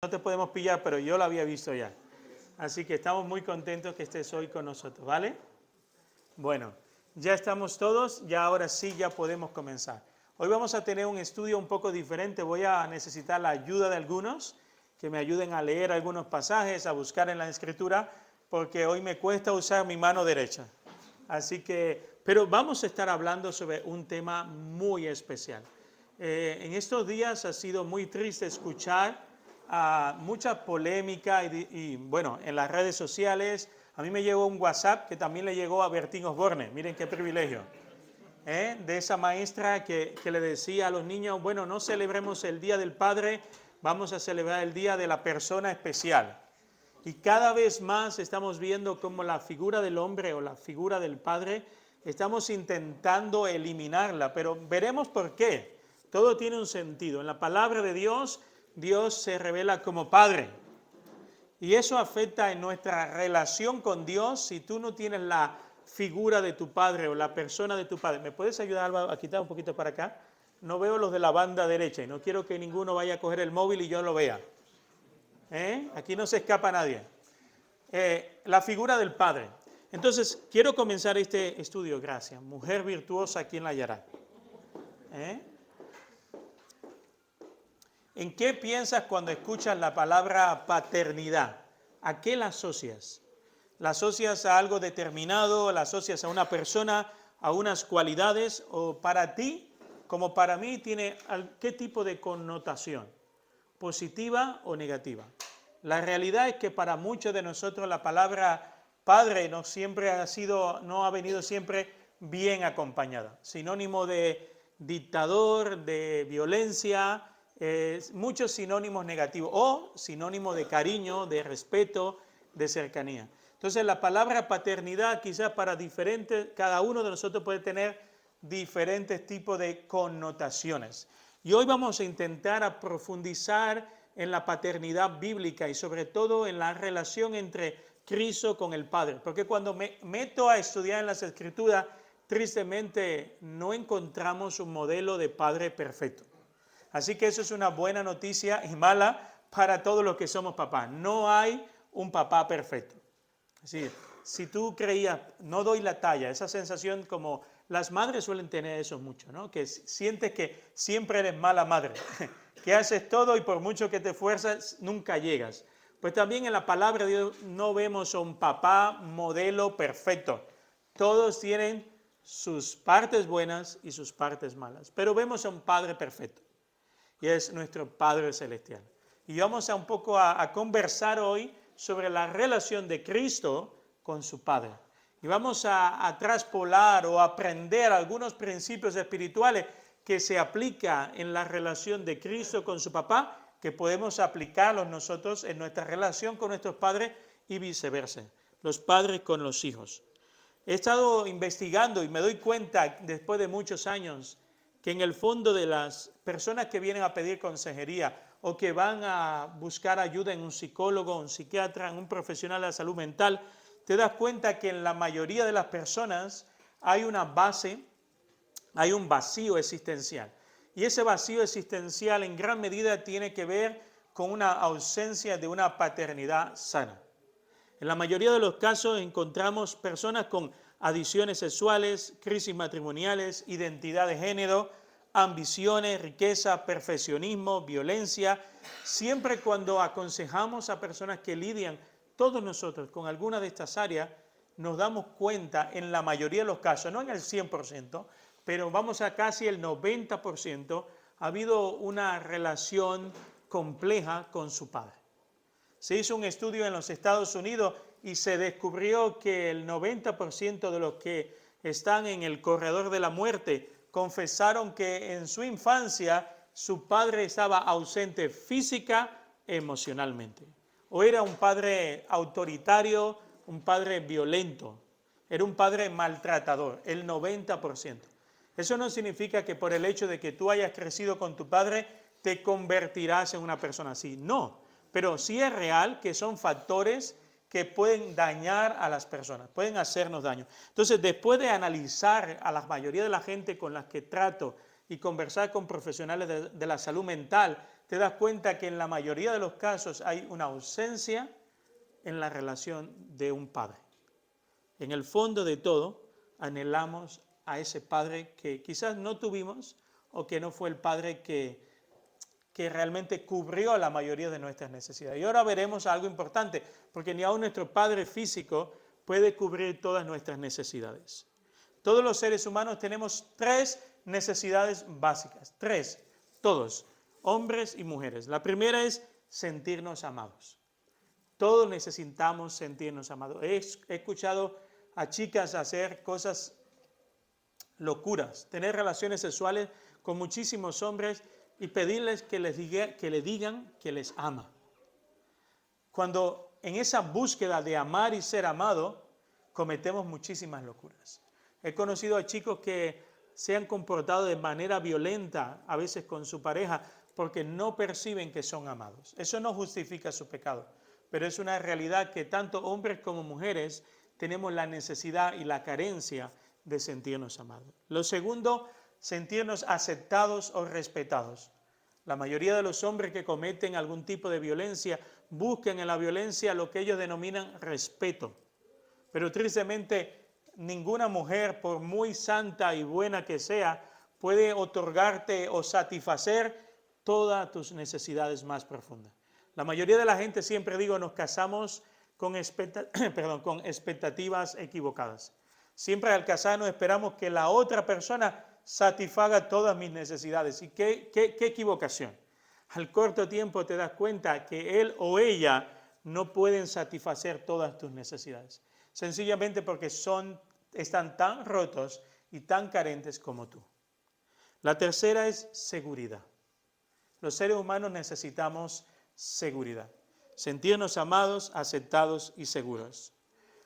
No te podemos pillar, pero yo lo había visto ya. Así que estamos muy contentos que estés hoy con nosotros, ¿vale? Bueno, ya estamos todos, ya ahora sí ya podemos comenzar. Hoy vamos a tener un estudio un poco diferente. Voy a necesitar la ayuda de algunos que me ayuden a leer algunos pasajes, a buscar en la Escritura, porque hoy me cuesta usar mi mano derecha. Así que, pero vamos a estar hablando sobre un tema muy especial. En estos días ha sido muy triste escuchar mucha polémica y, bueno, en las redes sociales. A mí me llegó un WhatsApp que también le llegó a Bertín Osborne, miren qué privilegio, de esa maestra que le decía a los niños, bueno, no celebremos el Día del Padre, vamos a celebrar el Día de la Persona Especial. Y cada vez más estamos viendo cómo la figura del hombre o la figura del padre, estamos intentando eliminarla, pero veremos por qué. Todo tiene un sentido. En la palabra de Dios, Dios se revela como Padre. Y eso afecta en nuestra relación con Dios. Si tú no tienes la figura de tu Padre o la persona de tu Padre, ¿me puedes ayudar, Alba, a quitar un poquito para acá? No veo los de la banda derecha y no quiero que ninguno vaya a coger el móvil y yo lo vea. Aquí no se escapa nadie. La figura del Padre. Entonces, quiero comenzar este estudio. Gracias. Mujer virtuosa, ¿quién la hallará? ¿En qué piensas cuando escuchas la palabra paternidad? ¿A qué la asocias? ¿La asocias a algo determinado? ¿La asocias a una persona, a unas cualidades? ¿O para ti, como para mí, tiene qué tipo de connotación? ¿Positiva o negativa? La realidad es que para muchos de nosotros la palabra padre no ha venido siempre bien acompañada. Sinónimo de dictador, de violencia, muchos sinónimos negativos, o sinónimo de cariño, de respeto, de cercanía. Entonces la palabra paternidad quizás cada uno de nosotros puede tener diferentes tipos de connotaciones. Y hoy vamos a intentar profundizar en la paternidad bíblica y sobre todo en la relación entre Cristo con el Padre. Porque cuando me meto a estudiar en las Escrituras, tristemente no encontramos un modelo de padre perfecto. Así que eso es una buena noticia y mala para todos los que somos papás. No hay un papá perfecto. Así, si tú creías, no doy la talla, esa sensación como las madres suelen tener eso mucho, ¿no? Que sientes que siempre eres mala madre, que haces todo y por mucho que te esfuerzas, nunca llegas. Pues también en la palabra de Dios no vemos a un papá modelo perfecto. Todos tienen sus partes buenas y sus partes malas, pero vemos a un Padre perfecto y es nuestro Padre Celestial. Y vamos un poco a conversar hoy sobre la relación de Cristo con su Padre. Y vamos a traspolar o aprender algunos principios espirituales que se aplican en la relación de Cristo con su papá, que podemos aplicarlos nosotros en nuestra relación con nuestros padres y viceversa, los padres con los hijos. He estado investigando y me doy cuenta, después de muchos años, que en el fondo de las personas que vienen a pedir consejería o que van a buscar ayuda en un psicólogo, un psiquiatra, en un profesional de la salud mental, te das cuenta que en la mayoría de las personas hay una base, hay un vacío existencial. Y ese vacío existencial en gran medida tiene que ver con una ausencia de una paternidad sana. En la mayoría de los casos encontramos personas con adicciones sexuales, crisis matrimoniales, identidad de género, ambiciones, riqueza, perfeccionismo, violencia. Siempre cuando aconsejamos a personas que lidian, todos nosotros, con alguna de estas áreas, nos damos cuenta en la mayoría de los casos, no en el 100%, pero vamos a casi el 90%, ha habido una relación compleja con su padre. Se hizo un estudio en los Estados Unidos y se descubrió que el 90% de los que están en el corredor de la muerte confesaron que en su infancia su padre estaba ausente física e emocionalmente. O era un padre autoritario, un padre violento, era un padre maltratador, el 90%. Eso no significa que por el hecho de que tú hayas crecido con tu padre te convertirás en una persona así, no. Pero sí es real que son factores que pueden dañar a las personas, pueden hacernos daño. Entonces, después de analizar a la mayoría de la gente con las que trato y conversar con profesionales de la salud mental, te das cuenta que en la mayoría de los casos hay una ausencia en la relación de un padre. En el fondo de todo, anhelamos a ese padre que quizás no tuvimos o que no fue el padre que realmente cubrió la mayoría de nuestras necesidades. Y ahora veremos algo importante, porque ni aun nuestro padre físico puede cubrir todas nuestras necesidades. Todos los seres humanos tenemos 3 necesidades básicas, 3, todos, hombres y mujeres. La primera es sentirnos amados. Todos necesitamos sentirnos amados. He escuchado a chicas hacer cosas locuras, tener relaciones sexuales con muchísimos hombres y pedirles que le digan que les ama. Cuando en esa búsqueda de amar y ser amado, cometemos muchísimas locuras. He conocido a chicos que se han comportado de manera violenta, a veces con su pareja, porque no perciben que son amados. Eso no justifica su pecado, pero es una realidad que tanto hombres como mujeres tenemos la necesidad y la carencia de sentirnos amados. Lo segundo, sentirnos aceptados o respetados. La mayoría de los hombres que cometen algún tipo de violencia buscan en la violencia lo que ellos denominan respeto. Pero tristemente, ninguna mujer, por muy santa y buena que sea, puede otorgarte o satisfacer todas tus necesidades más profundas. La mayoría de la gente, siempre digo, nos casamos con expectativas equivocadas. Siempre al casarnos esperamos que la otra persona satisfaga todas mis necesidades. ¿Y qué equivocación? Al corto tiempo te das cuenta que él o ella no pueden satisfacer todas tus necesidades. Sencillamente porque están tan rotos y tan carentes como tú. La tercera es seguridad. Los seres humanos necesitamos seguridad. Sentirnos amados, aceptados y seguros.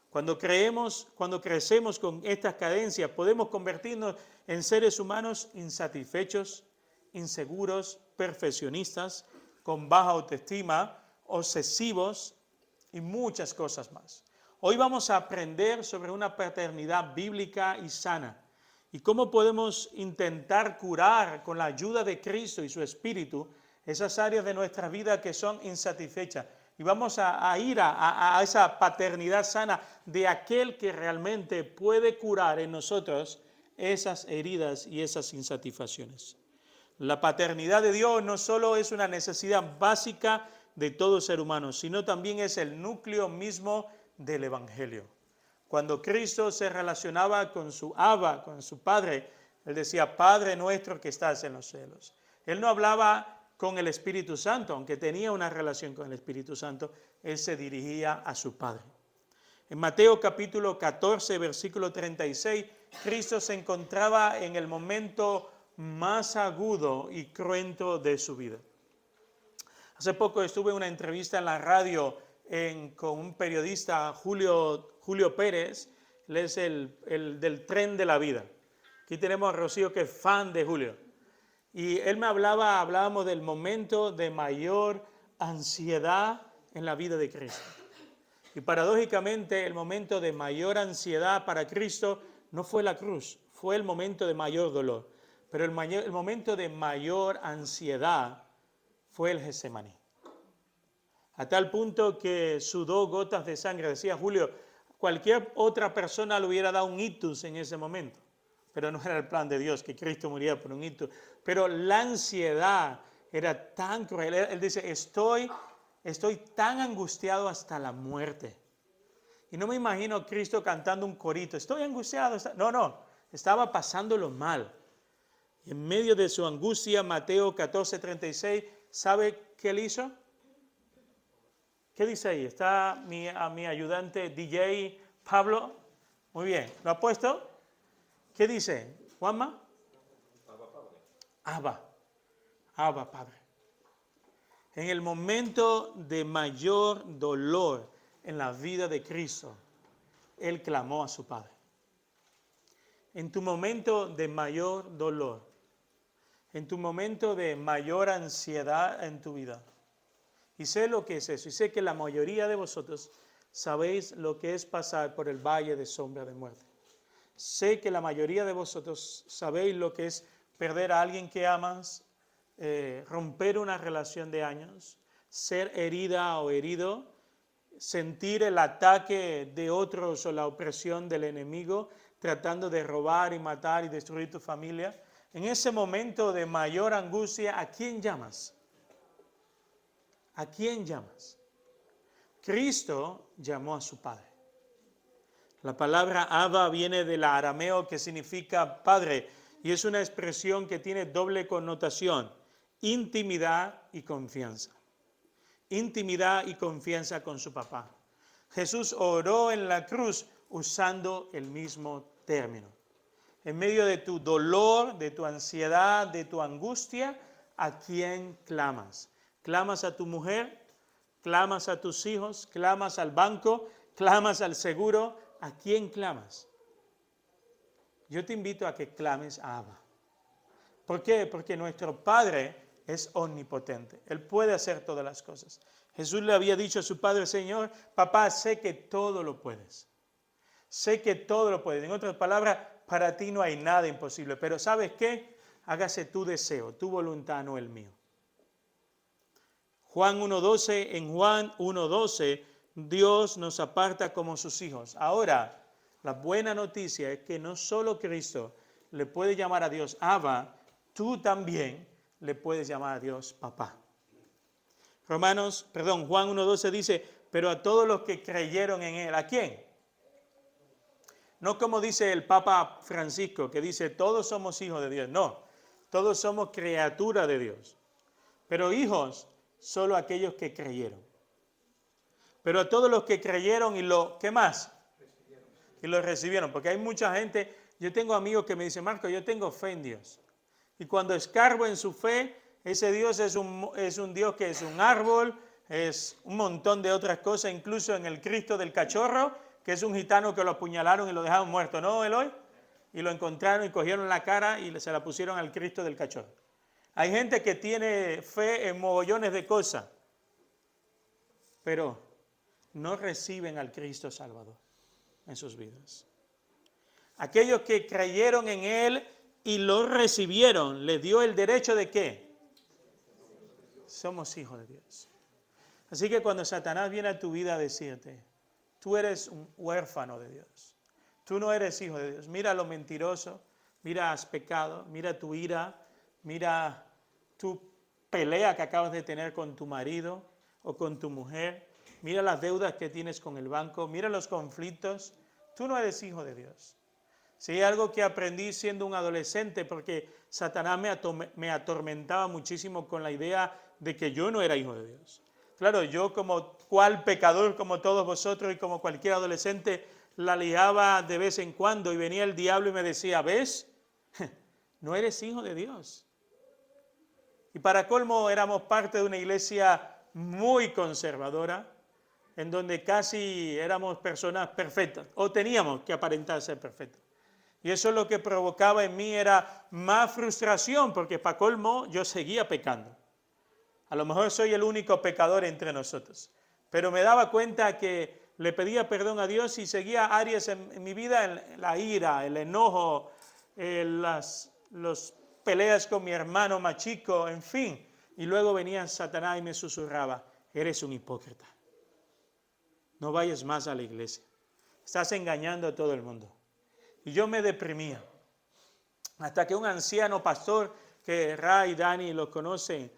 Cuando crecemos con estas carencias, podemos convertirnos en seres humanos insatisfechos, inseguros, perfeccionistas, con baja autoestima, obsesivos y muchas cosas más. Hoy vamos a aprender sobre una paternidad bíblica y sana y cómo podemos intentar curar con la ayuda de Cristo y su Espíritu esas áreas de nuestra vida que son insatisfechas. Y vamos a ir a esa paternidad sana de aquel que realmente puede curar en nosotros esas heridas y esas insatisfacciones. La paternidad de Dios no solo es una necesidad básica de todo ser humano, sino también es el núcleo mismo del Evangelio. Cuando Cristo se relacionaba con su Abba, con su Padre, Él decía, Padre nuestro que estás en los cielos. Él no hablaba con el Espíritu Santo, aunque tenía una relación con el Espíritu Santo, Él se dirigía a su Padre. En Mateo capítulo 14, versículo 36, Cristo se encontraba en el momento más agudo y cruento de su vida. Hace poco estuve en una entrevista en la radio con un periodista, Julio Pérez. Él es el del tren de la vida. Aquí tenemos a Rocío, que es fan de Julio. Y él me hablábamos del momento de mayor ansiedad en la vida de Cristo. Y paradójicamente el momento de mayor ansiedad para Cristo no fue la cruz, fue el momento de mayor dolor. Pero el momento de mayor ansiedad fue el Getsemaní. A tal punto que sudó gotas de sangre. Decía Julio, cualquier otra persona le hubiera dado un ictus en ese momento. Pero no era el plan de Dios que Cristo muriera por un ictus. Pero la ansiedad era tan cruel. Él dice, estoy tan angustiado hasta la muerte. Y no me imagino a Cristo cantando un corito, estoy angustiado. No, estaba pasándolo mal. Y en medio de su angustia, Mateo 14:36, ¿sabe qué él hizo? ¿Qué dice ahí? ¿Está mi ayudante DJ Pablo? Muy bien, ¿lo ha puesto? ¿Qué dice? ¿Juanma? Abba, Padre. En el momento de mayor dolor en la vida de Cristo, Él clamó a su Padre. En tu momento de mayor dolor, en tu momento de mayor ansiedad en tu vida, y sé lo que es eso, y sé que la mayoría de vosotros sabéis lo que es pasar por el valle de sombra de muerte. Sé que la mayoría de vosotros sabéis lo que es perder a alguien que amas, romper una relación de años, ser herida o herido, sentir el ataque de otros o la opresión del enemigo, tratando de robar y matar y destruir tu familia. En ese momento de mayor angustia, ¿a quién llamas? ¿A quién llamas? Cristo llamó a su Padre. La palabra Abba viene del arameo que significa padre y es una expresión que tiene doble connotación, intimidad y confianza. Intimidad y confianza con su papá. Jesús oró en la cruz usando el mismo término. En medio de tu dolor, de tu ansiedad, de tu angustia, ¿a quién clamas? ¿Clamas a tu mujer? ¿Clamas a tus hijos? ¿Clamas al banco? ¿Clamas al seguro? ¿A quién clamas? Yo te invito a que clames a Abba. ¿Por qué? Porque nuestro Padre es omnipotente. Él puede hacer todas las cosas. Jesús le había dicho a su Padre, Señor, papá, sé que todo lo puedes. Sé que todo lo puedes. En otras palabras, para ti no hay nada imposible. Pero ¿sabes qué? Hágase tu deseo, tu voluntad, no el mío. Juan 1.12, en Juan 1.12, Dios nos aparta como sus hijos. Ahora, la buena noticia es que no solo Cristo le puede llamar a Dios Abba, tú también le puedes llamar a Dios papá. Juan 1.12 dice, pero a todos los que creyeron en Él, ¿a quién? No como dice el Papa Francisco, que dice, todos somos hijos de Dios. No, todos somos criaturas de Dios. Pero hijos, solo aquellos que creyeron. Pero a todos los que creyeron y ¿qué más? Y lo recibieron. Porque hay mucha gente, yo tengo amigos que me dicen, Marco, yo tengo fe en Dios. Y cuando escarbo en su fe, ese Dios es un Dios que es un árbol, es un montón de otras cosas, incluso en el Cristo del cachorro, que es un gitano que lo apuñalaron y lo dejaron muerto, ¿no, Eloy? Y lo encontraron y cogieron la cara y se la pusieron al Cristo del cachorro. Hay gente que tiene fe en mogollones de cosas, pero no reciben al Cristo Salvador en sus vidas. Aquellos que creyeron en Él y lo recibieron, les dio el derecho de ¿qué? Somos hijos de Dios. Así que cuando Satanás viene a tu vida a decirte, tú eres un huérfano de Dios, tú no eres hijo de Dios, mira lo mentiroso, mira has pecado, mira tu ira, mira tu pelea que acabas de tener con tu marido o con tu mujer, mira las deudas que tienes con el banco, mira los conflictos, tú no eres hijo de Dios. Si hay algo que aprendí siendo un adolescente, porque Satanás me atormentaba muchísimo con la idea de que yo no era hijo de Dios. Claro, yo como cual pecador, como todos vosotros y como cualquier adolescente, la liaba de vez en cuando y venía el diablo y me decía, ¿ves? No eres hijo de Dios. Y para colmo éramos parte de una iglesia muy conservadora, en donde casi éramos personas perfectas, o teníamos que aparentar ser perfectas. Y eso lo que provocaba en mí era más frustración, porque para colmo yo seguía pecando. A lo mejor soy el único pecador entre nosotros, pero me daba cuenta que le pedía perdón a Dios y seguía áreas en mi vida, la ira, el enojo, las peleas con mi hermano más chico, en fin. Y luego venía Satanás y me susurraba, eres un hipócrita. No vayas más a la iglesia. Estás engañando a todo el mundo. Y yo me deprimía. Hasta que un anciano pastor, que Ray y Dani lo conocen,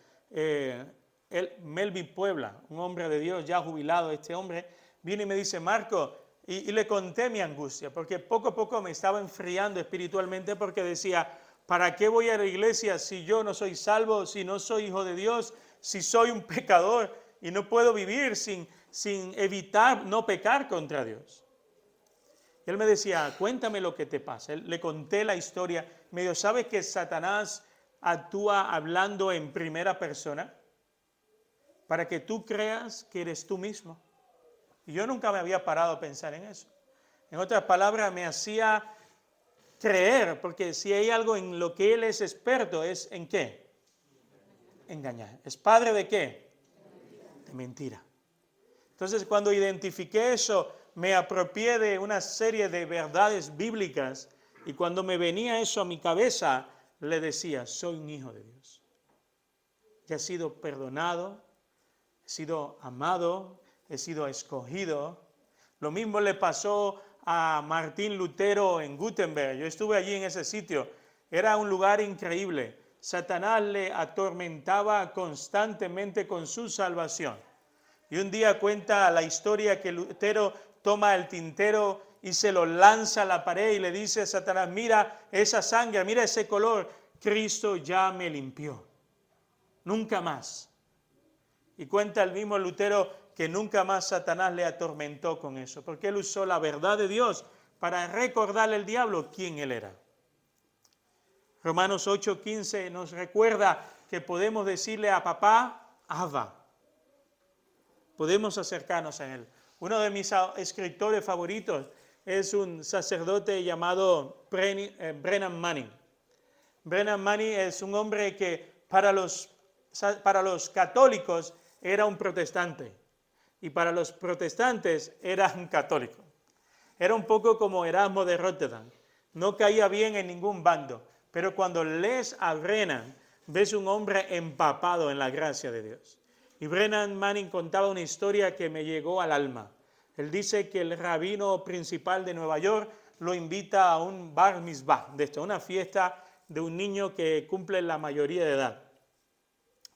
Melvin Puebla, un hombre de Dios ya jubilado, este hombre, viene y me dice, Marco, y le conté mi angustia, porque poco a poco me estaba enfriando espiritualmente, porque decía, ¿para qué voy a la iglesia si yo no soy salvo, si no soy hijo de Dios, si soy un pecador y no puedo vivir sin evitar no pecar contra Dios? Y él me decía, cuéntame lo que te pasa. Le conté la historia. Me dijo, ¿sabes que Satanás actúa hablando en primera persona? Para que tú creas que eres tú mismo. Y yo nunca me había parado a pensar en eso. En otras palabras, me hacía creer, porque si hay algo en lo que él es experto, ¿es en qué? Engañar. ¿Es padre de qué? De mentira. Entonces, cuando identifiqué eso, me apropié de una serie de verdades bíblicas y cuando me venía eso a mi cabeza, le decía, soy un hijo de Dios. ya he sido perdonado, he sido amado, he sido escogido. Lo mismo le pasó a Martín Lutero en Gutenberg. Yo estuve allí en ese sitio. Era un lugar increíble. Satanás le atormentaba constantemente con su salvación. Y un día cuenta la historia que Lutero toma el tintero y se lo lanza a la pared y le dice a Satanás, mira esa sangre, mira ese color, Cristo ya me limpió. Nunca más. Y cuenta el mismo Lutero que nunca más Satanás le atormentó con eso, porque él usó la verdad de Dios para recordarle al diablo quién él era. Romanos 8:15 nos recuerda que podemos decirle a papá, Abba. Podemos acercarnos a él. Uno de mis escritores favoritos es un sacerdote llamado Brennan Manning. Brennan Manning es un hombre que para los católicos era un protestante y para los protestantes era un católico. Era un poco como Erasmo de Rotterdam. No caía bien en ningún bando, pero cuando lees a Brennan, ves un hombre empapado en la gracia de Dios. Y Brennan Manning contaba una historia que me llegó al alma. Él dice que el rabino principal de Nueva York lo invita a un bar mitzvah, una fiesta de un niño que cumple la mayoría de edad.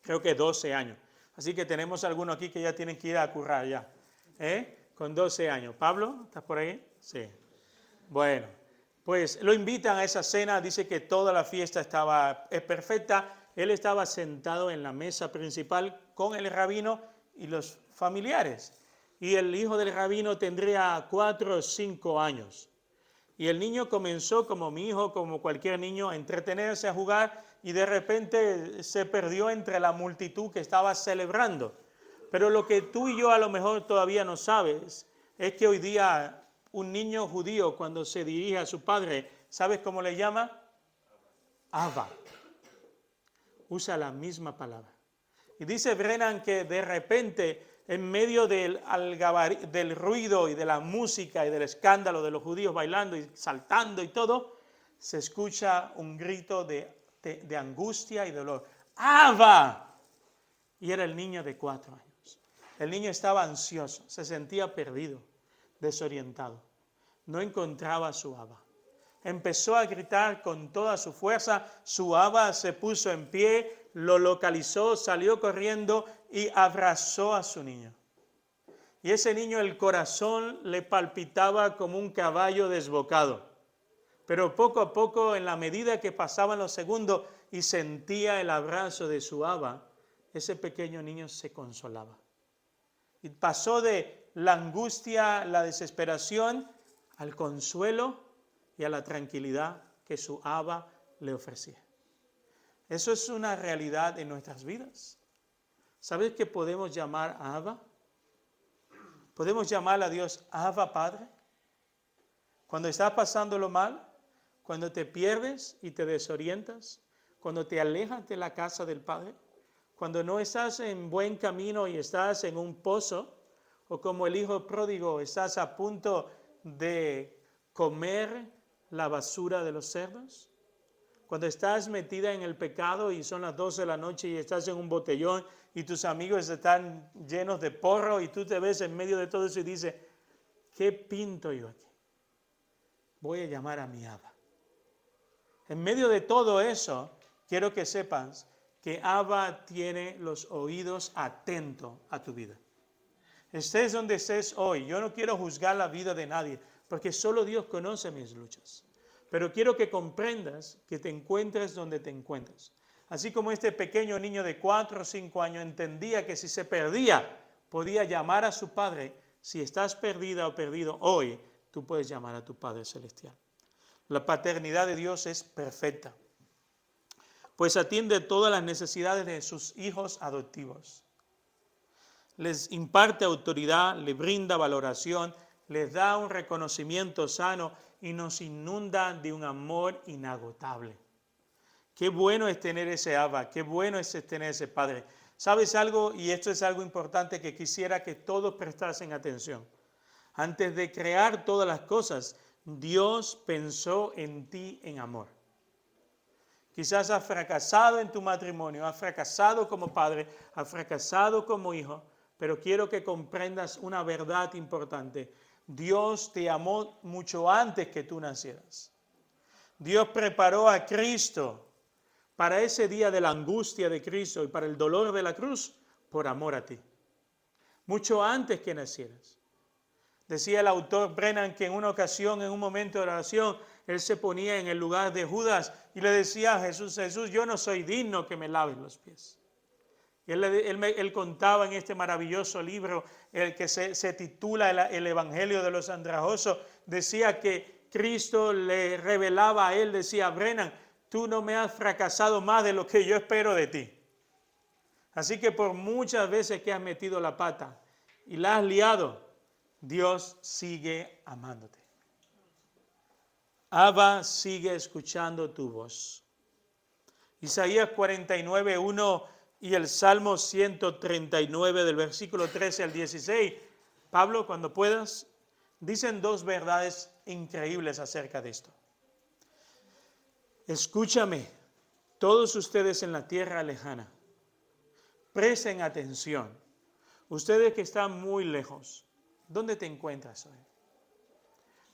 Creo que 12 años. Así que tenemos algunos aquí que ya tienen que ir a currar ya. Con 12 años. Pablo, ¿estás por ahí? Sí. Bueno, pues lo invitan a esa cena. Dice que toda la fiesta estaba perfecta. Él estaba sentado en la mesa principal con el rabino y los familiares. Y el hijo del rabino tendría 4 o 5 años. Y el niño comenzó, como mi hijo, como cualquier niño, a entretenerse, a jugar, y de repente se perdió entre la multitud que estaba celebrando. Pero lo que tú y yo a lo mejor todavía no sabes es que hoy día un niño judío, cuando se dirige a su padre, ¿sabes cómo le llama? Abba. Usa la misma palabra. Y dice Brennan que de repente, en medio del ruido y de la música y del escándalo de los judíos bailando y saltando y todo, se escucha un grito de angustia y dolor. ¡Abba! Y era el niño de 4 años. El niño estaba ansioso, se sentía perdido, desorientado. No encontraba a su Abba. Empezó a gritar con toda su fuerza, su Abba se puso en pie, lo localizó, salió corriendo y abrazó a su niño. Y ese niño, el corazón le palpitaba como un caballo desbocado. Pero poco a poco, en la medida que pasaban los segundos y sentía el abrazo de su Abba, ese pequeño niño se consolaba. Y pasó de la angustia, la desesperación, al consuelo y a la tranquilidad que su Abba le ofrecía. Eso es una realidad en nuestras vidas. ¿Sabes que podemos llamar a Abba? Podemos llamar a Dios Abba Padre. Cuando estás pasándolo mal, cuando te pierdes y te desorientas, cuando te alejas de la casa del Padre, cuando no estás en buen camino y estás en un pozo, o como el hijo pródigo, estás a punto de comer la basura de los cerdos. Cuando estás metida en el pecado y son las 12 de la noche y estás en un botellón y tus amigos están llenos de porro y tú te ves en medio de todo eso y dices, ¿qué pinto yo aquí? Voy a llamar a mi Abba. En medio de todo eso, quiero que sepas que Abba tiene los oídos atentos a tu vida. Estés donde estés hoy, yo no quiero juzgar la vida de nadie, porque solo Dios conoce mis luchas. Pero quiero que comprendas que te encuentres donde te encuentres. Así como este pequeño niño de 4 o 5 años entendía que si se perdía, podía llamar a su Padre. Si estás perdida o perdido hoy, tú puedes llamar a tu Padre Celestial. La paternidad de Dios es perfecta, pues atiende todas las necesidades de sus hijos adoptivos. Les imparte autoridad, les brinda valoración, les da un reconocimiento sano y nos inunda de un amor inagotable. Qué bueno es tener ese Abba, qué bueno es tener ese Padre. ¿Sabes algo? Y esto es algo importante que quisiera que todos prestasen atención. Antes de crear todas las cosas, Dios pensó en ti en amor. Quizás has fracasado en tu matrimonio, has fracasado como padre, has fracasado como hijo, pero quiero que comprendas una verdad importante. Dios te amó mucho antes que tú nacieras. Dios preparó a Cristo para ese día de la angustia de Cristo y para el dolor de la cruz por amor a ti. Mucho antes que nacieras. Decía el autor Brennan que en una ocasión, en un momento de oración, él se ponía en el lugar de Judas y le decía a Jesús, Jesús, yo no soy digno que me laves los pies. Y él contaba en este maravilloso libro, el que se titula el Evangelio de los Andrajosos, decía que Cristo le revelaba a él, decía, Brennan, tú no me has fracasado más de lo que yo espero de ti. Así que por muchas veces que has metido la pata y la has liado, Dios sigue amándote. Abba sigue escuchando tu voz. Isaías 49:1 y el Salmo 139 del versículo 13 al 16. Pablo, cuando puedas, dicen dos verdades increíbles acerca de esto. Escúchame, todos ustedes en la tierra lejana, presten atención. Ustedes que están muy lejos, ¿dónde te encuentras hoy?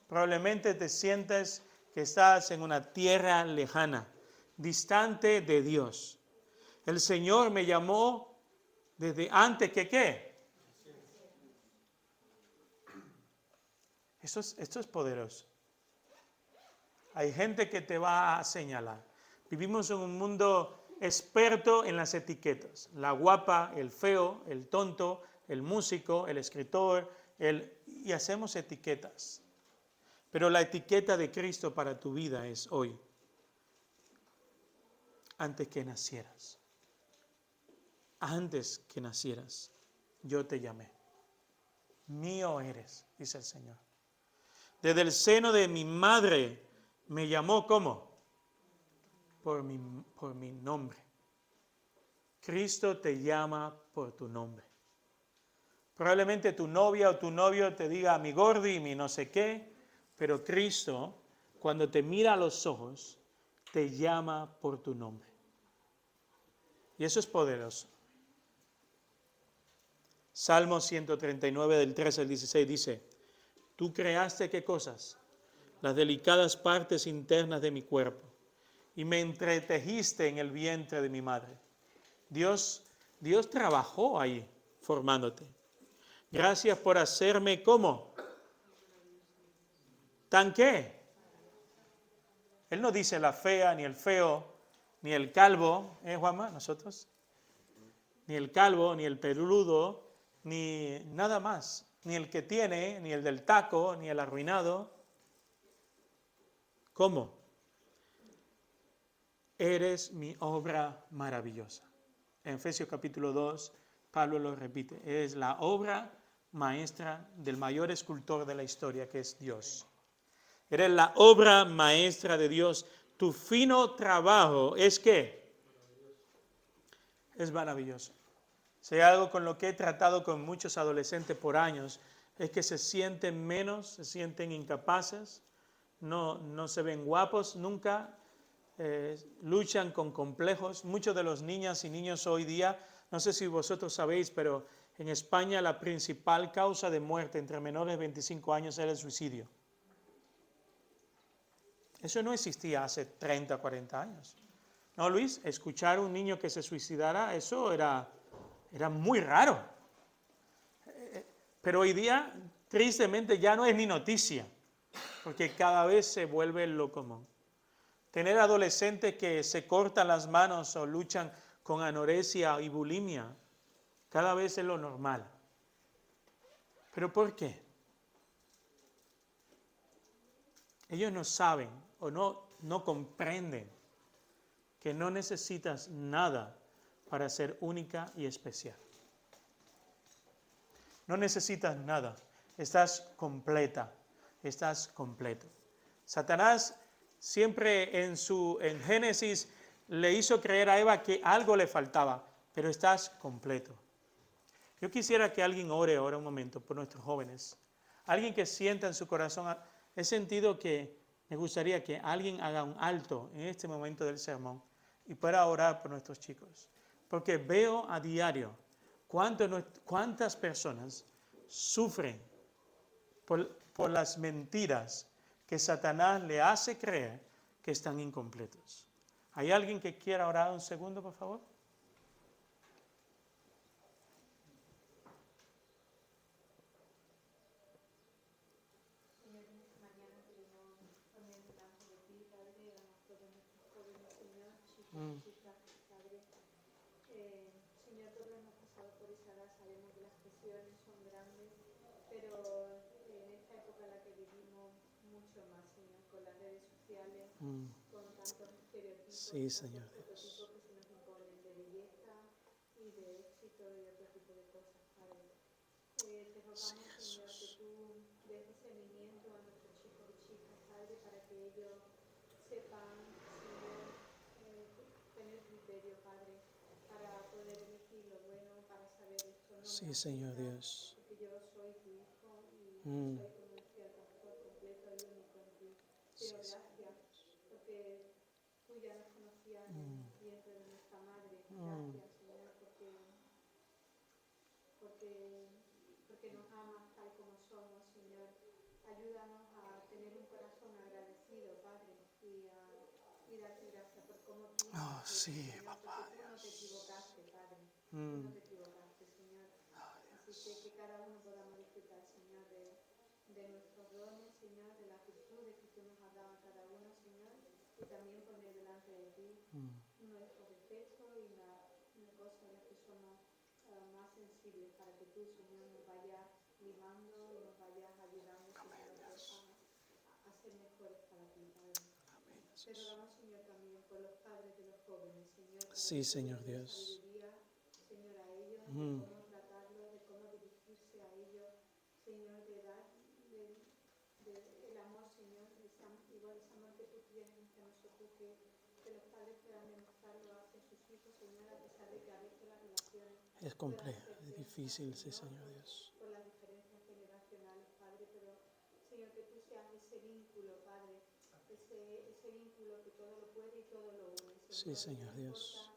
Probablemente te sientas que estás en una tierra lejana, distante de Dios. El Señor me llamó desde antes que ¿qué? Esto es poderoso. Hay gente que te va a señalar. Vivimos en un mundo experto en las etiquetas. La guapa, el feo, el tonto, el músico, el escritor, y hacemos etiquetas. Pero la etiqueta de Cristo para tu vida es hoy. Antes que nacieras. Antes que nacieras, yo te llamé. Mío eres, dice el Señor. Desde el seno de mi madre me llamó, ¿cómo? Por mi nombre. Cristo te llama por tu nombre. Probablemente tu novia o tu novio te diga mi gordi, mi no sé qué, pero Cristo, cuando te mira a los ojos, te llama por tu nombre. Y eso es poderoso. Salmo 139 del 13 al 16 dice, tú creaste ¿qué cosas? Las delicadas partes internas de mi cuerpo y me entretejiste en el vientre de mi madre. Dios trabajó ahí formándote. Gracias por hacerme ¿cómo? ¿Tan qué? Él no dice la fea, ni el feo, ni el calvo, Juanma? Nosotros. Ni el calvo, ni el peludo, ni nada más. Ni el que tiene, ni el del taco, ni el arruinado. ¿Cómo? Eres mi obra maravillosa. En Efesios capítulo 2, Pablo lo repite. Eres la obra maestra del mayor escultor de la historia, que es Dios. Eres la obra maestra de Dios. Tu fino trabajo es ¿qué? Es maravilloso. Si hay algo con lo que he tratado con muchos adolescentes por años, es que se sienten menos, se sienten incapaces, no se ven guapos nunca, luchan con complejos. Muchos de los niñas y niños hoy día, no sé si vosotros sabéis, pero en España la principal causa de muerte entre menores de 25 años era el suicidio. Eso no existía hace 30 o 40 años. No, Luis, escuchar a un niño que se suicidara, eso era muy raro. Pero hoy día, tristemente, ya no es ni noticia, porque cada vez se vuelve lo común. Tener adolescentes que se cortan las manos o luchan con anorexia y bulimia, cada vez es lo normal. ¿Pero por qué? Ellos no saben o no comprenden que no necesitas nada para ser única y especial. No necesitas nada, estás completa, estás completo. Satanás siempre en Génesis le hizo creer a Eva que algo le faltaba, pero estás completo. Yo quisiera que alguien ore ahora un momento por nuestros jóvenes. Alguien que sienta en su corazón, he sentido que me gustaría que alguien haga un alto en este momento del sermón y pueda orar por nuestros chicos. Porque veo a diario cuántas personas sufren por las mentiras que Satanás le hace creer que están incompletos. ¿Hay alguien que quiera orar un segundo, por favor? Mm. Señor, todos hemos pasado por esa edad, sabemos que las presiones son grandes, pero en esta época en la que vivimos, mucho más, Señor, con las redes sociales, con tantos estereotipos, Sí, tantos Señor prototipos Dios. que se nos imponen de belleza y de éxito y otro tipo de cosas, Padre. Te Sí, rogamos, Señor, que Jesús. tú des discernimiento a nuestros chicos y chicas, Padre, para que ellos sepan, Señor, tener criterio, Padre, para poder elegir lo bueno, para saber esto no me Sí, Señor afecta, Dios. porque yo soy tu hijo y Mm. soy, como decía el pastor, completo y único en ti. Sí, Señor, Señor gracias, Dios. porque tú ya nos conocías en el vientre de nuestra madre. Gracias, Señor, porque nos amas tal como somos, Señor. Ayúdanos a tener un corazón agradecido, Padre, y darte gracias por cómo tú nos Oh, has hecho, sí, Señor, papá porque tú no te Dios. equivocaste, Padre. Tú no te equivocaste, Señor. Así que cada uno podamos disfrutar, Señor, de nuestros dones, Señor, de las virtudes que tú nos has dado a cada uno, Señor, y también poner delante de ti nuestros defectos y las cosas en las que somos más sensibles, para que tú, Señor, nos vayas limando y nos vayas ayudando, Señor, a ser mejores para ti, Padre. Pero oramos, Señor, también por los padres de los jóvenes, Señor, para Sí, que tú Señor les des Dios. sabiduría, Señor, a ellos, de cómo tratarlos, de cómo dirigirse a ellos, Señor, de dar el amor, Señor, igual ese amor que tú tienes hacia nosotros, que los padres puedan demostrarlo hacia sus hijos, Señor, a pesar de que a veces las relaciones Es puedan complejo, ser es tensas, difícil, sí, Señor, Señor Dios. por las diferencias generacionales, Padre, pero, Señor, que tú seas ese vínculo, Padre, ese vínculo que todo lo puede y todo lo une, Señor, Sí, que Señor no Dios. importa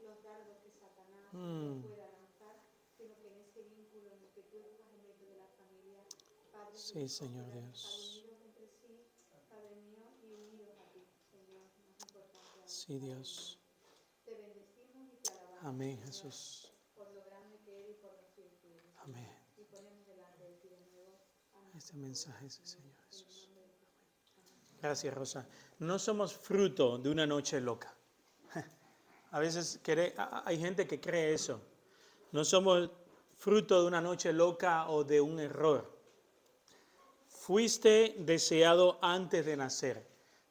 los dardos que Satanás, Señor, pueda lanzar, sino que en ese vínculo en el que tú estás en medio de la familia, padres e Sí, hijos Señor puedan estar Dios. unidos entre sí, Padre mío, y unidos a ti, Señor, más importante aún, Sí, Padre Dios. mío. Te bendecimos y te alabamos, Amén, Señor, Jesús. por lo grande que eres y por lo fiel que eres, Señor. Amén. Y ponemos delante de ti de nuevo a Este nuestros mensaje, jóvenes, sí, Señor, Señor en el Jesús. nombre de Jesús. Amén. Gracias, Rosa. No somos fruto de una noche loca. A veces hay gente que cree eso. No somos fruto de una noche loca o de un error. Fuiste deseado antes de nacer.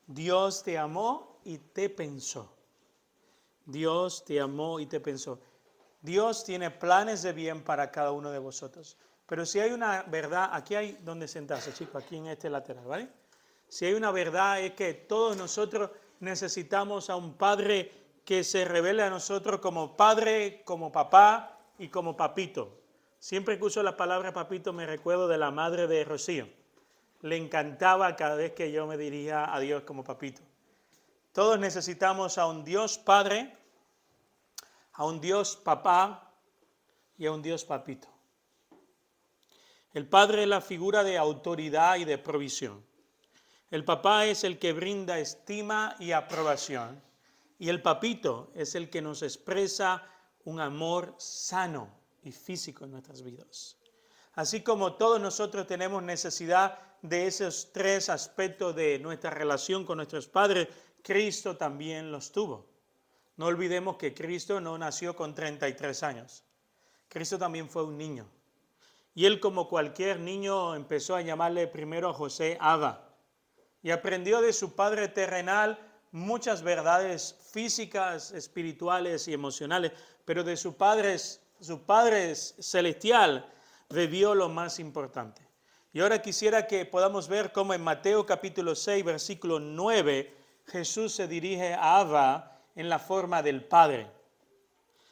Dios te amó y te pensó. Dios te amó y te pensó. Dios tiene planes de bien para cada uno de vosotros. Pero si hay una verdad, aquí hay donde sentarse, chicos, aquí en este lateral, ¿vale? Si hay una verdad es que todos nosotros necesitamos a un Padre que se revele a nosotros como Padre, como papá y como papito. Siempre que uso la palabra papito me recuerdo de la madre de Rocío. Le encantaba cada vez que yo me dirigía a Dios como papito. Todos necesitamos a un Dios Padre, a un Dios papá y a un Dios papito. El Padre es la figura de autoridad y de provisión. El papá es el que brinda estima y aprobación. Y el papito es el que nos expresa un amor sano y físico en nuestras vidas. Así como todos nosotros tenemos necesidad de esos tres aspectos de nuestra relación con nuestros padres, Cristo también los tuvo. No olvidemos que Cristo no nació con 33 años. Cristo también fue un niño. Y él, como cualquier niño, empezó a llamarle primero a José Abba. Y aprendió de su padre terrenal muchas verdades físicas, espirituales y emocionales, pero de su padre celestial bebió lo más importante. Y ahora quisiera que podamos ver cómo en Mateo capítulo 6, versículo 9, Jesús se dirige a Abba en la forma del Padre.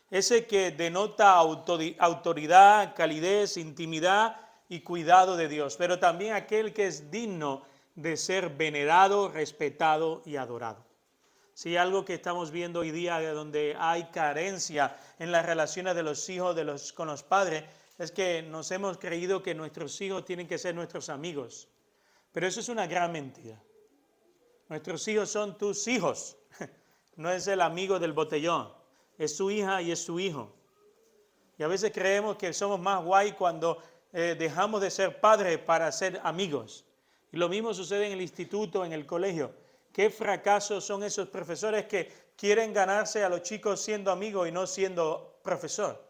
Ese que denota autoridad, calidez, intimidad y cuidado de Dios, pero también aquel que es digno de ser venerado, respetado y adorado. Si algo que estamos viendo hoy día donde hay carencia en las relaciones de los hijos con los padres, es que nos hemos creído que nuestros hijos tienen que ser nuestros amigos. Pero eso es una gran mentira. Nuestros hijos son tus hijos, no es el amigo del botellón, es su hija y es su hijo. Y a veces creemos que somos más guay cuando dejamos de ser padres para ser amigos. Y lo mismo sucede en el instituto, en el colegio. Qué fracasos son esos profesores que quieren ganarse a los chicos siendo amigos y no siendo profesor.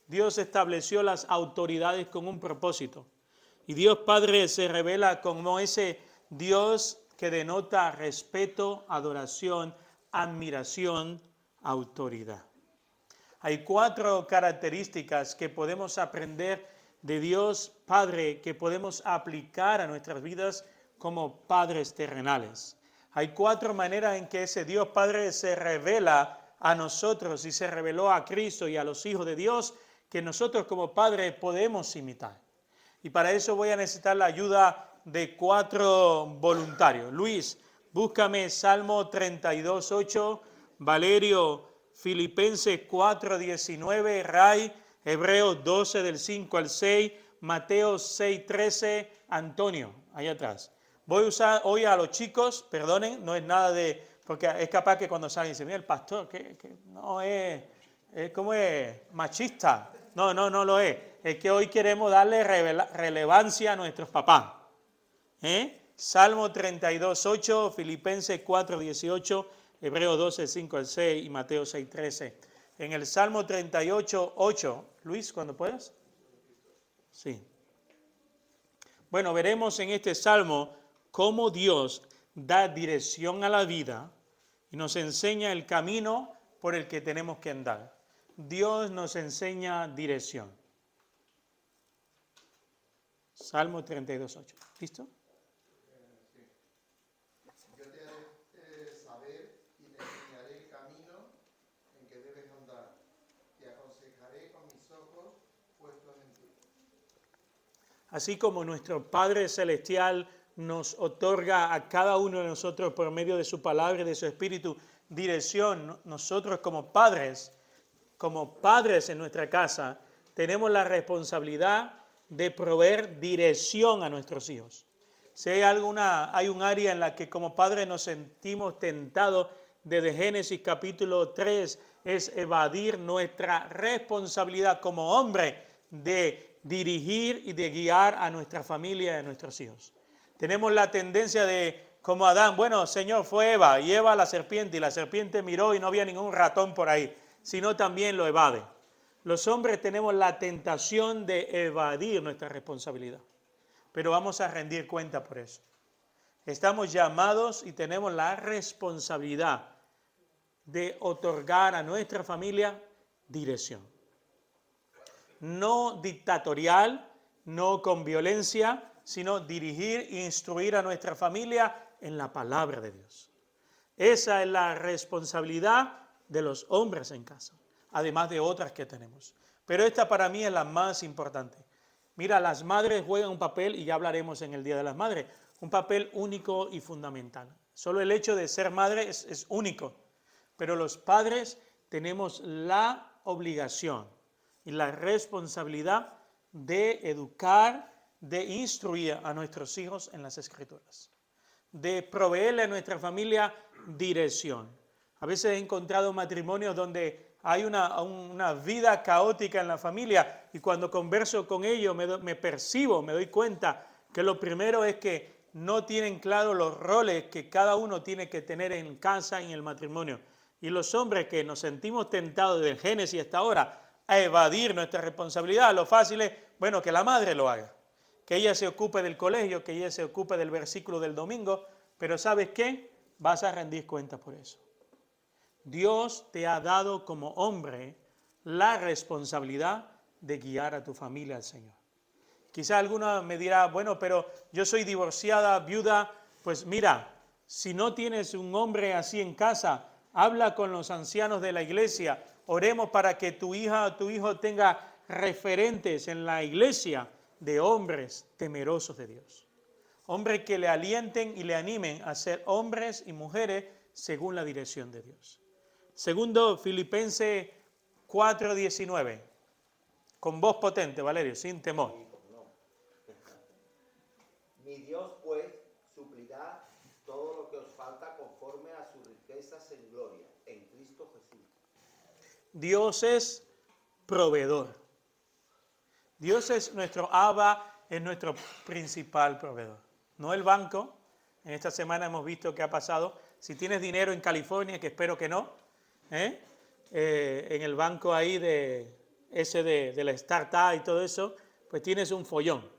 Dios estableció las autoridades con un propósito. Y Dios Padre se revela como ese Dios que denota respeto, adoración, admiración, autoridad. Hay 4 características que podemos aprender de Dios Padre que podemos aplicar a nuestras vidas como padres terrenales. Hay 4 maneras en que ese Dios Padre se revela a nosotros y se reveló a Cristo y a los hijos de Dios que nosotros como padres podemos imitar. Y para eso voy a necesitar la ayuda de 4 voluntarios. Luis, búscame Salmo 32:8, Valerio, Filipenses 4:19, Ray, Hebreos 12 del 5 al 6, Mateo 6:13, Antonio, allá atrás. Voy a usar hoy a los chicos, perdonen, no es nada de, porque es capaz que cuando salen dicen, mira el pastor, que no es como es machista. No lo es. Es que hoy queremos darle relevancia a nuestros papás. Salmo 32:8, Filipenses 4:18, Hebreos 12, 5 al 6 y Mateo 6:13. En el Salmo 38:8, Luis, cuando puedas. Sí. Bueno, veremos en este Salmo cómo Dios da dirección a la vida y nos enseña el camino por el que tenemos que andar. Dios nos enseña dirección. Salmo 32:8. ¿Listo? Yo te haré saber y te enseñaré el camino en que debes andar. Te aconsejaré con mis ojos puestos en ti. Así como nuestro Padre Celestial nos otorga a cada uno de nosotros por medio de su palabra y de su espíritu dirección, nosotros como padres en nuestra casa, tenemos la responsabilidad de proveer dirección a nuestros hijos. Si hay un área en la que como padres nos sentimos tentados, desde Génesis capítulo 3, es evadir nuestra responsabilidad como hombre de dirigir y de guiar a nuestra familia y a nuestros hijos. Tenemos la tendencia de, como Adán, bueno, Señor, fue Eva, y Eva la serpiente, y la serpiente miró y no había ningún ratón por ahí, sino también lo evade. Los hombres tenemos la tentación de evadir nuestra responsabilidad, pero vamos a rendir cuenta por eso. Estamos llamados y tenemos la responsabilidad de otorgar a nuestra familia dirección. No dictatorial, no con violencia, sino dirigir e instruir a nuestra familia en la palabra de Dios. Esa es la responsabilidad de los hombres en casa, además de otras que tenemos. Pero esta para mí es la más importante. Mira, las madres juegan un papel, y ya hablaremos en el Día de las Madres, un papel único y fundamental. Solo el hecho de ser madre es único, pero los padres tenemos la obligación y la responsabilidad de educar, de instruir a nuestros hijos en las Escrituras, de proveerle a nuestra familia dirección. A veces he encontrado matrimonios donde hay una vida caótica en la familia y cuando converso con ellos me doy cuenta que lo primero es que no tienen claro los roles que cada uno tiene que tener en casa y en el matrimonio. Y los hombres que nos sentimos tentados desde Génesis hasta ahora a evadir nuestra responsabilidad, lo fácil es, bueno, que la madre lo haga, que ella se ocupe del colegio, que ella se ocupe del versículo del domingo, pero ¿sabes qué? Vas a rendir cuenta por eso. Dios te ha dado como hombre la responsabilidad de guiar a tu familia al Señor. Quizá alguno me dirá, bueno, pero yo soy divorciada, viuda. Pues mira, si no tienes un hombre así en casa, habla con los ancianos de la iglesia. Oremos para que tu hija o tu hijo tenga referentes en la iglesia de hombres temerosos de Dios. Hombres que le alienten y le animen a ser hombres y mujeres según la dirección de Dios. Segundo, Filipenses 4:19. Con voz potente, Valerio, sin temor. Mi Dios, pues, suplirá todo lo que os falta conforme a sus riquezas en gloria, en Cristo Jesús. Dios es proveedor. Dios es nuestro Abba, es nuestro principal proveedor. No el banco. En esta semana hemos visto qué ha pasado. Si tienes dinero en California, que espero que no, en el banco ahí de la startup y todo eso, pues tienes un follón.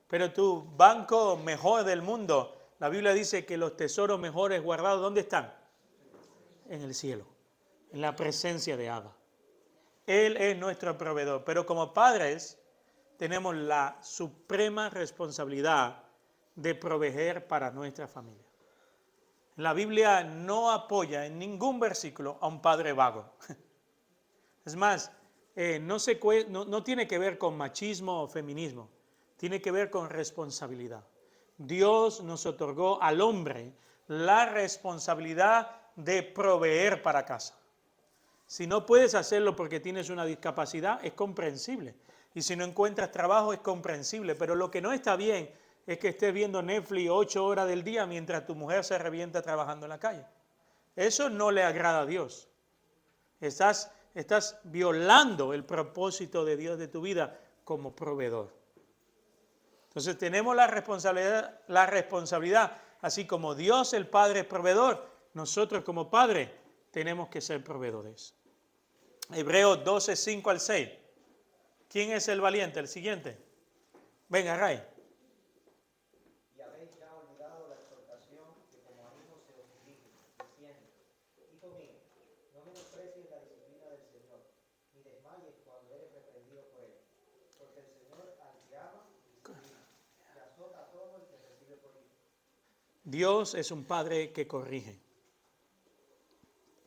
Pero tu banco mejor del mundo, la Biblia dice que los tesoros mejores guardados, ¿dónde están? En el cielo, en la presencia de Abba. Él es nuestro proveedor, pero como padres tenemos la suprema responsabilidad de proveer para nuestra familia. La Biblia no apoya en ningún versículo a un padre vago. Es más, no tiene que ver con machismo o feminismo, tiene que ver con responsabilidad. Dios nos otorgó al hombre la responsabilidad de proveer para casa. Si no puedes hacerlo porque tienes una discapacidad, es comprensible. Y si no encuentras trabajo, es comprensible. Pero lo que no está bien es que estés viendo Netflix 8 horas del día mientras tu mujer se revienta trabajando en la calle. Eso no le agrada a Dios. Estás violando el propósito de Dios de tu vida como proveedor. Entonces tenemos la responsabilidad, así como Dios el Padre es proveedor, nosotros como padres tenemos que ser proveedores. Hebreos 12, 5 al 6. ¿Quién es el valiente? El siguiente. Venga, Ray. Y habéis ya olvidado la exhortación que como a hijos se os dirige, diciendo: Hijo mío, no menosprecies la disciplina del Señor, ni desmayes cuando eres reprendido por él. Porque el Señor al que ama, disciplina, y azota a todo el que recibe por hijo. Dios es un padre que corrige.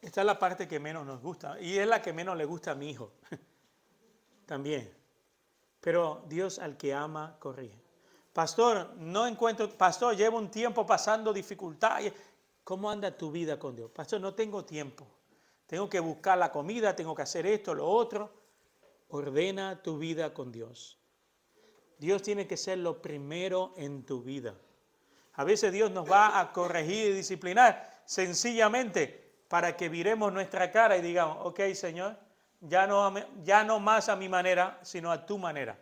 Esta es la parte que menos nos gusta y es la que menos le gusta a mi hijo también. Pero Dios al que ama corrige. Pastor, llevo un tiempo pasando dificultades. ¿Cómo anda tu vida con Dios? Pastor, no tengo tiempo. Tengo que buscar la comida, tengo que hacer esto, lo otro. Ordena tu vida con Dios. Dios tiene que ser lo primero en tu vida. A veces Dios nos va a corregir y disciplinar sencillamente para que viremos nuestra cara y digamos: ok, Señor, ya no más a mi manera, sino a tu manera.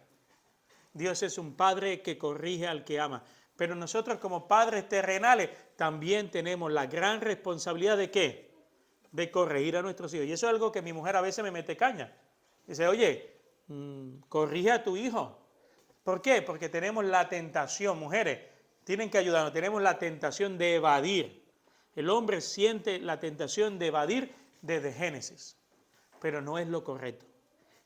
Dios es un padre que corrige al que ama. Pero nosotros como padres terrenales también tenemos la gran responsabilidad ¿de qué? De corregir a nuestros hijos. Y eso es algo que mi mujer a veces me mete caña. Dice: oye, corrige a tu hijo. ¿Por qué? Porque tenemos la tentación, mujeres, tienen que ayudarnos, tenemos la tentación de evadir. El hombre siente la tentación de evadir desde Génesis, pero no es lo correcto.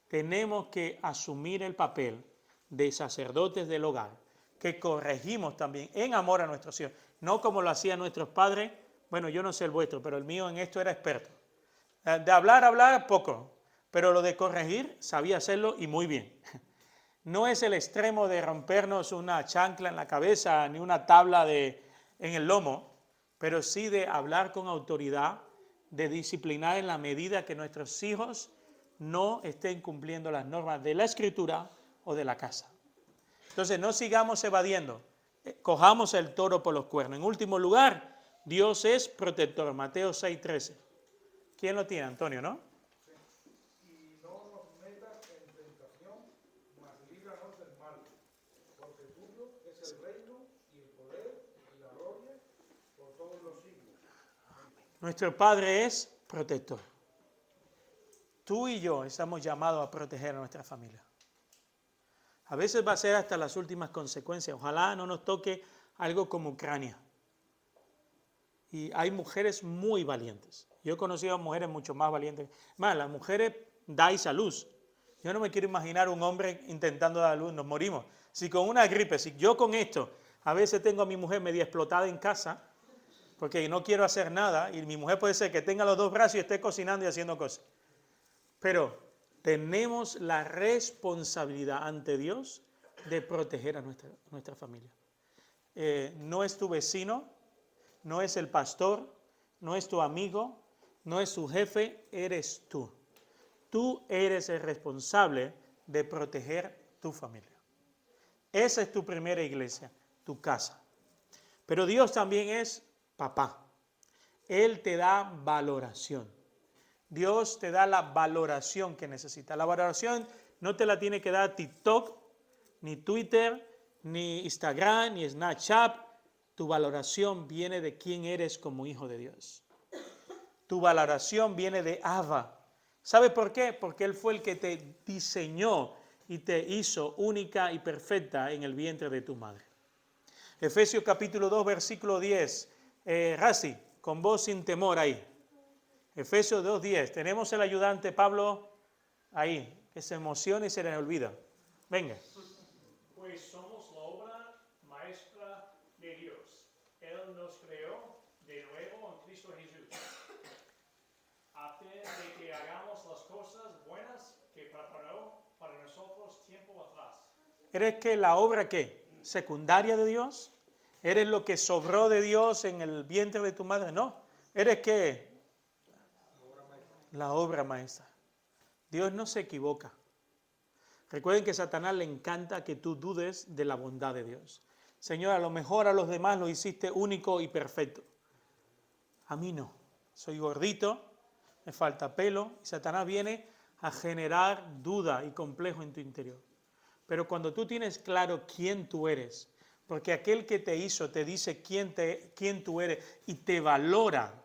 Tenemos que asumir el papel de sacerdotes del hogar, que corregimos también en amor a nuestros hijos, no como lo hacían nuestros padres. Bueno, yo no sé el vuestro, pero el mío en esto era experto. De hablar, poco, pero lo de corregir sabía hacerlo y muy bien. No es el extremo de rompernos una chancla en la cabeza ni una tabla en el lomo, pero sí de hablar con autoridad, de disciplinar en la medida que nuestros hijos no estén cumpliendo las normas de la Escritura o de la casa. Entonces no sigamos evadiendo, cojamos el toro por los cuernos. En último lugar, Dios es protector. Mateo 6:13. ¿Quién lo tiene? Antonio, ¿no? Y no nos metas en tentación, mas líbranos del mal, porque tuyo es el reino y el poder y la gloria por todos los siglos. Nuestro Padre es protector. Tú y yo estamos llamados a proteger a nuestra familia. A veces va a ser hasta las últimas consecuencias. Ojalá no nos toque algo como Ucrania. Y hay mujeres muy valientes. Yo he conocido a mujeres mucho más valientes. Más, las mujeres dais a luz. Yo no me quiero imaginar un hombre intentando dar a luz, nos morimos. Si con una gripe, si yo con esto, a veces tengo a mi mujer media explotada en casa, porque no quiero hacer nada, y mi mujer puede ser que tenga los dos brazos y esté cocinando y haciendo cosas. Pero tenemos la responsabilidad ante Dios de proteger a nuestra familia. no es tu vecino, no es el pastor, no es tu amigo, no es tu jefe, eres tú. Tú eres el responsable de proteger tu familia. Esa es tu primera iglesia, tu casa. Pero Dios también es papá. Él te da valoración. Dios te da la valoración que necesitas. La valoración no te la tiene que dar TikTok, ni Twitter, ni Instagram, ni Snapchat. Tu valoración viene de quién eres como hijo de Dios. Tu valoración viene de Abba. ¿Sabe por qué? Porque Él fue el que te diseñó y te hizo única y perfecta en el vientre de tu madre. Efesios capítulo 2, versículo 10. Razi, con voz sin temor ahí. Efesios 2, 10. Tenemos el ayudante Pablo ahí, que se emociona y se le olvida. Venga. Pues somos la obra maestra de Dios. Él nos creó de nuevo en Cristo Jesús, a fin de que hagamos las cosas buenas que preparó para nosotros tiempo atrás. ¿Eres que la obra qué? ¿Secundaria de Dios? ¿Eres lo que sobró de Dios en el vientre de tu madre? No. ¿Eres qué? La obra maestra. Dios no se equivoca. Recuerden que a Satanás le encanta que tú dudes de la bondad de Dios. Señor, a lo mejor a los demás lo hiciste único y perfecto. A mí no. Soy gordito, me falta pelo, y Satanás viene a generar duda y complejo en tu interior. Pero cuando tú tienes claro quién tú eres, porque aquel que te hizo te dice quién tú eres y te valora,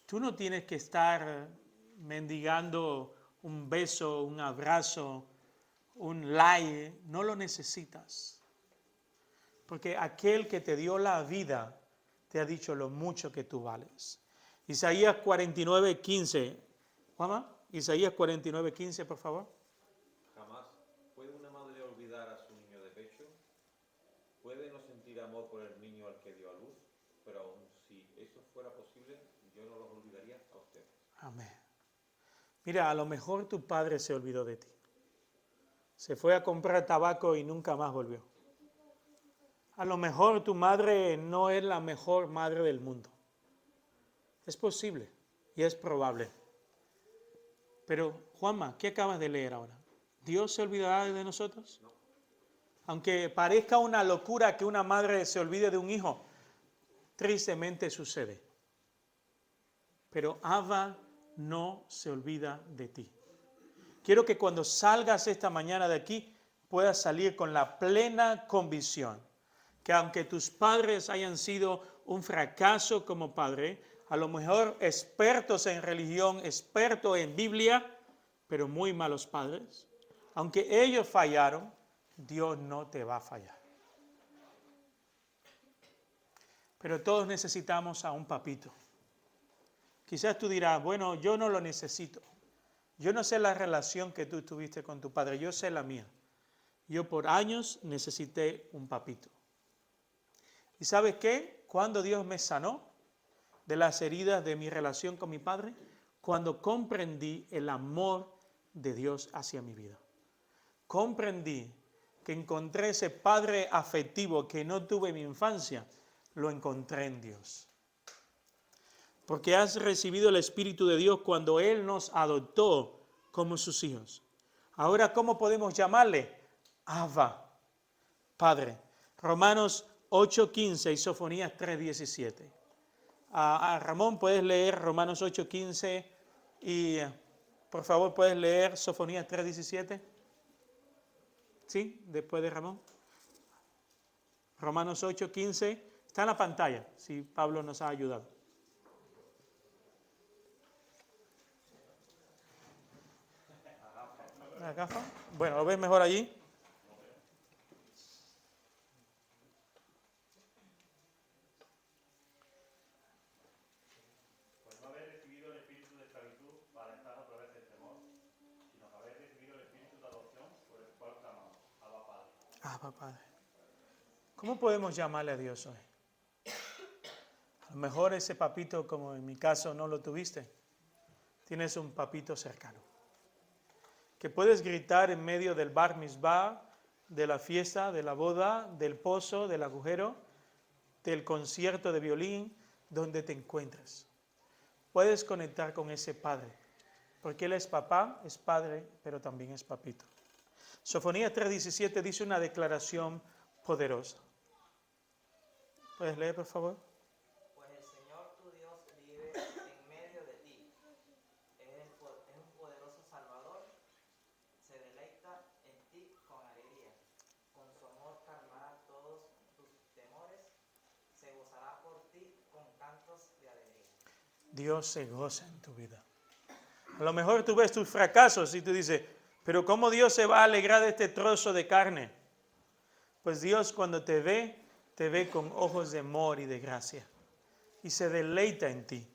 tú no tienes que estar mendigando un beso, un abrazo, un like, no lo necesitas. Porque aquel que te dio la vida te ha dicho lo mucho que tú vales. Isaías 49, 15. Juanma, Isaías 49, 15, por favor. Jamás puede una madre olvidar a su niño de pecho. Puede no sentir amor por el niño al que dio a luz, pero aun si eso fuera posible, yo no los olvidaría a ustedes. Amén. Mira, a lo mejor tu padre se olvidó de ti. Se fue a comprar tabaco y nunca más volvió. A lo mejor tu madre no es la mejor madre del mundo. Es posible y es probable. Pero, Juanma, ¿qué acabas de leer ahora? ¿Dios se olvidará de nosotros? No. Aunque parezca una locura que una madre se olvide de un hijo, tristemente sucede. Pero Abba no se olvida de ti. Quiero que cuando salgas esta mañana de aquí puedas salir con la plena convicción que aunque tus padres hayan sido un fracaso como padre, a lo mejor expertos en religión, expertos en Biblia, pero muy malos padres, aunque ellos fallaron, Dios no te va a fallar. Pero todos necesitamos a un papito. Quizás tú dirás, bueno, yo no lo necesito. Yo no sé la relación que tú tuviste con tu padre, yo sé la mía. Yo por años necesité un papito. ¿Y sabes qué? Cuando Dios me sanó de las heridas de mi relación con mi padre, cuando comprendí el amor de Dios hacia mi vida. Comprendí que encontré ese padre afectivo que no tuve en mi infancia, lo encontré en Dios. Porque has recibido el Espíritu de Dios cuando Él nos adoptó como sus hijos. Ahora, ¿cómo podemos llamarle? Abba, Padre. Romanos 8:15 y Sofonías 3:17. Ramón, ¿puedes leer Romanos 8:15 y por favor puedes leer Sofonías 3:17? ¿Sí? Después de Ramón. Romanos 8:15. Está en la pantalla, si Pablo nos ha ayudado. ¿La gafa? Bueno, ¿lo ves mejor allí? Pues no habéis recibido el espíritu de esclavitud para estar a través del temor, sino que habéis recibido el espíritu de adopción por el cual clamamos, Abba Padre. Abba Padre. ¿Cómo podemos llamarle a Dios hoy? A lo mejor ese papito, como en mi caso, no lo tuviste. Tienes un papito cercano. Que puedes gritar en medio del bar mitzvah, de la fiesta, de la boda, del pozo, del agujero, del concierto de violín, donde te encuentres. Puedes conectar con ese Padre, porque Él es papá, es padre, pero también es papito. Sofonías 3:17 dice una declaración poderosa. ¿Puedes leer, por favor? Pues el Señor tu Dios vive en medio de ti. Es un poderoso Salvador. Se deleita en ti con alegría. Con su amor calmará todos tus temores. Se gozará por ti con cantos de alegría. Dios se goza en tu vida. A lo mejor tú ves tus fracasos y tú dices, pero ¿cómo Dios se va a alegrar de este trozo de carne? Pues Dios cuando te ve con ojos de amor y de gracia. Y se deleita en ti.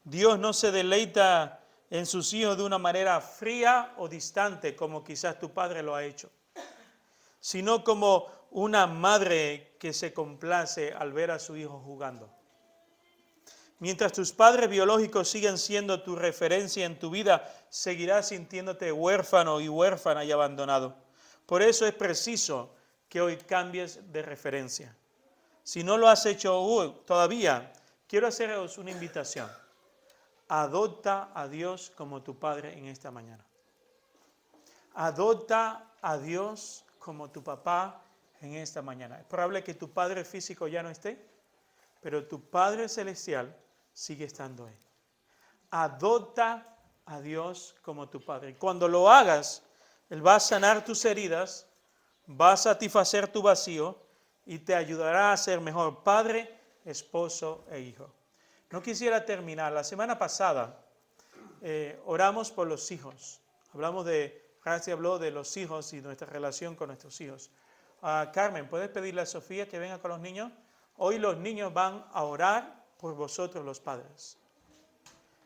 Dios no se deleita en sus hijos de una manera fría o distante, como quizás tu padre lo ha hecho, sino como una madre que se complace al ver a su hijo jugando. Mientras tus padres biológicos sigan siendo tu referencia en tu vida, seguirás sintiéndote huérfano y huérfana y abandonado. Por eso es preciso que hoy cambies de referencia. Si no lo has hecho todavía, quiero haceros una invitación. Adopta a Dios como tu Padre en esta mañana. Adopta a Dios como tu papá en esta mañana. Es probable que tu Padre físico ya no esté, pero tu Padre celestial sigue estando ahí. Adopta a Dios como tu Padre. Cuando lo hagas, Él va a sanar tus heridas, va a satisfacer tu vacío y te ayudará a ser mejor padre, esposo e hijo. No quisiera terminar. La semana pasada oramos por los hijos. Franci habló de los hijos y nuestra relación con nuestros hijos. Carmen, ¿puedes pedirle a Sofía que venga con los niños? Hoy los niños van a orar por vosotros los padres.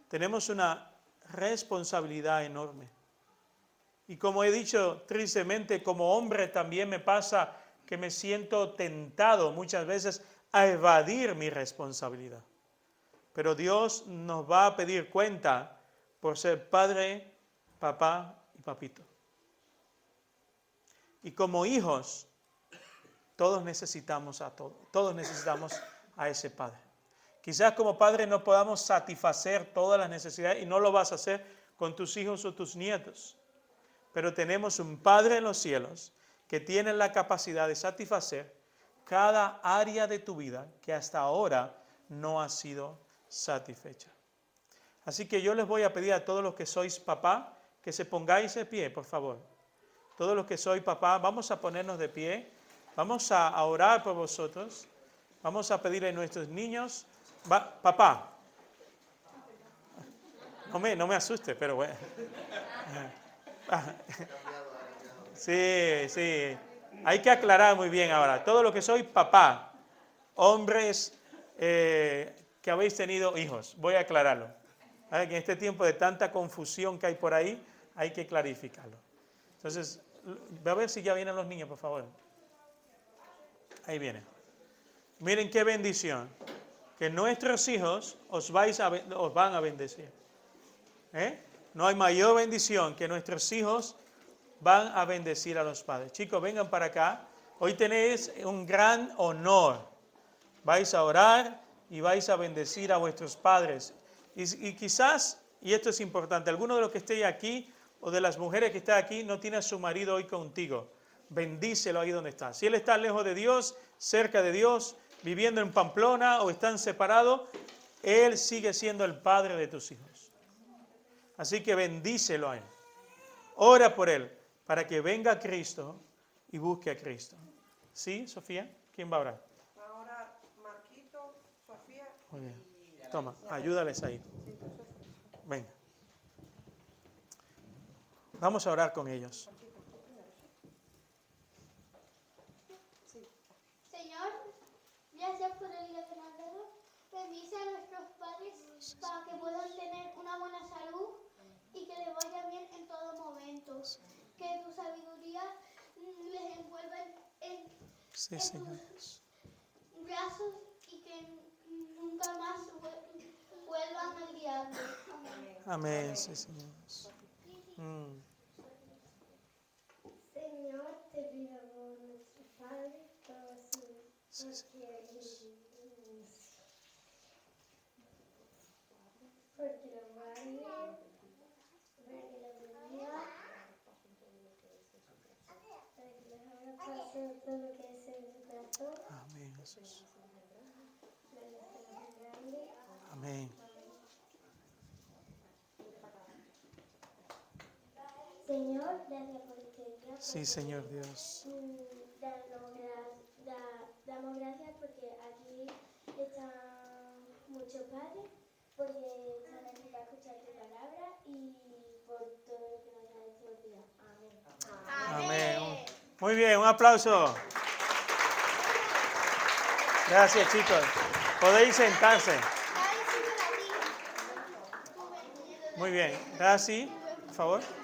Tenemos una responsabilidad enorme. Y como he dicho, tristemente, como hombre también me pasa que me siento tentado muchas veces a evadir mi responsabilidad. Pero Dios nos va a pedir cuenta por ser padre, papá y papito. Y como hijos, todos necesitamos a ese padre. Quizás como padre no podamos satisfacer todas las necesidades y no lo vas a hacer con tus hijos o tus nietos. Pero tenemos un Padre en los cielos que tiene la capacidad de satisfacer cada área de tu vida que hasta ahora no ha sido satisfecha. Así que yo les voy a pedir a todos los que sois papá que se pongáis de pie, por favor. Todos los que sois papá, vamos a ponernos de pie, vamos a orar por vosotros, vamos a pedirle a nuestros niños, papá, no me asuste, pero bueno. Sí, hay que aclarar muy bien ahora. Todo lo que soy papá, hombres que habéis tenido hijos, voy a aclararlo. Que en este tiempo de tanta confusión que hay por ahí, hay que clarificarlo. Entonces, voy a ver si ya vienen los niños, por favor. Ahí vienen. Miren qué bendición, que nuestros hijos os van a bendecir. No hay mayor bendición que nuestros hijos van a bendecir a los padres. Chicos, vengan para acá. Hoy tenéis un gran honor. Vais a orar y vais a bendecir a vuestros padres. Y quizás, y esto es importante, alguno de los que esté aquí o de las mujeres que está aquí no tiene a su marido hoy contigo. Bendícelo ahí donde está. Si él está lejos de Dios, cerca de Dios, viviendo en Pamplona o están separados, él sigue siendo el padre de tus hijos. Así que bendícelo a él. Ora por él para que venga a Cristo y busque a Cristo. ¿Sí, Sofía? ¿Quién va a orar? Va a orar Marquito, Sofía. Muy bien. Toma, ayúdales ahí. Venga. Vamos a orar con ellos. Señor, gracias por el día que nos has dado. Bendice a nuestros padres para que puedan tener una buena salud y que les vaya bien en todo momento. Que tu sabiduría les envuelva en tus brazos y que nunca más vuelvan al diablo. Amén. Amén, sí, Señor. Señor, te pido por nuestros padres, todos los que porque lo guarde, para que lo bendiga, para que les haga paso todo lo que es en su corazón, Amén, Jesús. para que se los grande. Amén. Señor, gracias por este día. Sí, Señor Dios. Damos gracias porque aquí están muchos padres, porque están aquí para escuchar tu palabra y por todo lo que nos da estos días. Amén. Amén. Muy bien, un aplauso. Gracias, chicos. Podéis sentarse. Muy bien. Gracias, por favor.